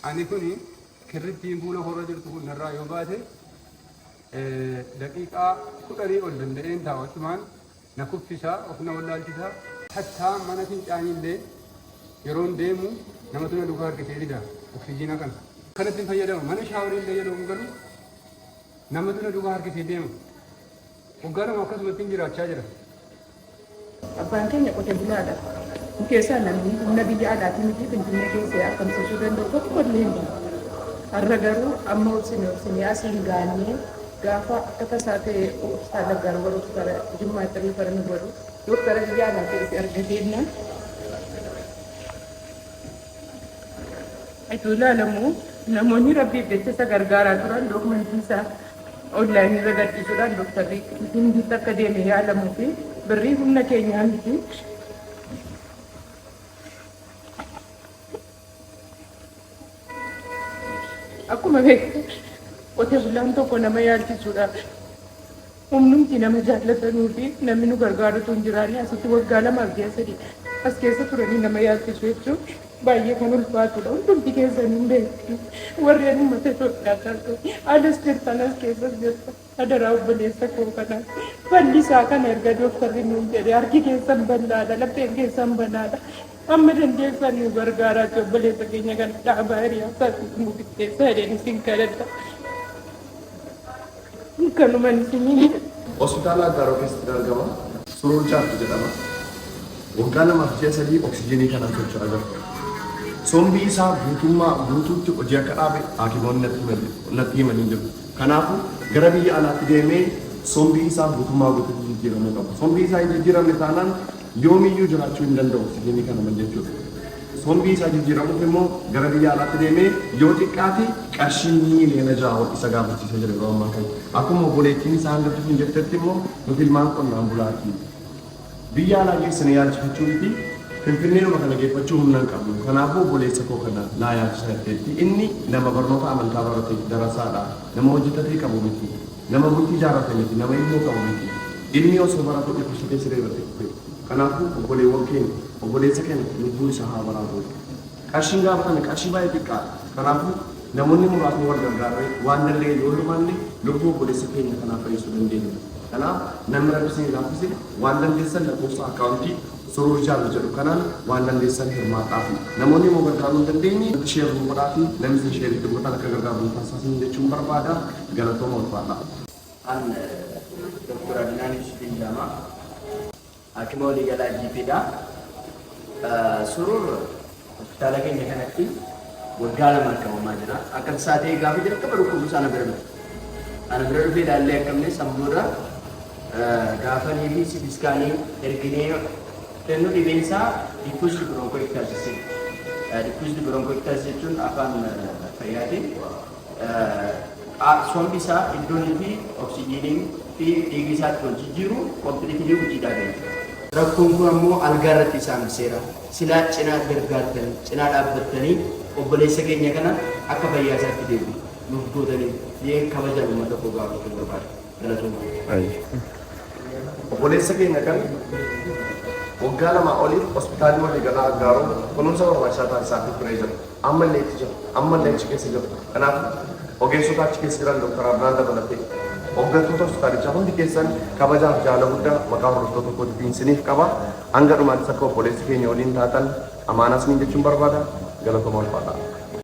أنا كوني كرتين بولا خرج تقول نرى يوباته دقيقة كتري ولا لين تاو كمان نكوب فيها وكنا ولا الفيها حتى ما نتين يعني اللي يرون ديمو نمتنا دوكار كتير ده أكسجينا كانت تنفيا ده ما نشاورين ده يلوم قالوا نمتنا دوكار كتير ديمو وقالوا ما كسب تنجرا تشاجرا أبان كان يقول تبلاده كيسا النبي على تنتي بنتنا كيسا أكم سجودن دوكو كلهم الرجال أما وسني أسين غاني غافا كتساتي أستاذ غارور أستاذ جمعة تري فرن غارور دكتور جانا كيسا أرجعنا أتولا لمو نموني ربي بيتسا غرغارا تران دوكمن تيسا أونلاين رجال تيسا دكتور هندي تكديمي يعلمو في بريهم نكيني عندي Aku mengek, ote bulan to ko nama yar ki sudah. Umnum nama jalan tanudi, nama nu gargaru tunjurani asitu gala magya seri. As kesa turani nama yar ki sudah. Bayi kanul paatu dah, untung tiga zanimbe. Warrianu mate to kata to. Ada setiap tanah kesa jeta. Ada rau belesa ko kana. Pandi saka nerga dokter rinun jadi arki kesa bandada, lepas kesa bandada. Amaran dia sanu gargara tu boleh sekinya kan tak bayar ya satu mungkin saya dan singkaran tak. Kalau manusia ni. Hospital ada hospital gama, surul chat tu jadi apa? Bukan nama kerja sendiri oksigen kan aku cakap. Sombi sah butuh tu kerja kerabe akibat nanti meninjau. Kenapa? Gerabi alat deme sombi sah butuh jiran mereka. Sombi sah jiran metanan. Yomi yu jaga cuin dando sini kan menjadi sombi saja jiramu pemo garabiya alat deme yoti kati kashini lena jauh isaga beci saja dari rumah kan aku mau boleh kini sahanda tu menjadi temo mobil mangkon ambulasi biya lagi senayal cuci pimpinnya makan lagi pacum nang kamu kenapa boleh seko kena layak saya ini nama bernota aman kabarati darasada nama wajib tadi kamu miti nama bukti jarak miti nama ilmu kamu miti ini osobar aku dipercaya sendiri Kanaku boleh working, boleh second lubu sahabat aku. Kasih nggak apa nih, kasih bayar tiket. Kanaku, namun ini murat muat gargare, wandel le, lubu mandi, lubu boleh second kenapa itu sendiri. Karena nomor itu sih apa sih? Wandel desa nak usaha county, suruh jalan jadi kanan, wandel desa hormat api. Namun ini mau berkarun sendiri, share hormat api, namun si share itu bukan kegargabung pasang di cumbar pada, galato mau pada. An Dr. Adnan Yusufin Jama. Akibat dia lagi tidak surur hospital lagi ni kan nanti bergala mereka memajana akan saat ini kami tidak kebaru kubusan anak berada di dalam kami samudra gafan ini si biskani ergini tenu di bangsa dipus di berongkoi kasih dipus di berongkoi kasih itu akan terjadi suami bisa Indonesia oksigen di tinggi satu jiru kompetitif uji daging. Rakkum ammoo algaarratti isaan seera silaa cinaa gargaartan cinaa dhaabbattanii obboleessa keenya kana akka fayyaasaatti deebi nuuf gootanii yee kabajan uummata koo gaafachuu barbaada galatoomaa. Obboleessa keenya kan waggaa lama oliif hospitaalii walii galaa aggaaruu kunuunsa barbaachisaa taasisaatti turee jira. Ammallee itti jira. Ammallee achi keessa jira. Kanaaf ogeessota achi keessa jiran Dr. Adnaan dabalatee hooggantoota hospitaalichaa hundi keessan kabajaaf jaalala guddaa maqaa hordoftoota kootiin isiniif qaba. Hanga dhumaattis akka obboleessi keenya waliin taatan amaanas niin jechuun barbaada. Galatoomaa ulfaadhaa.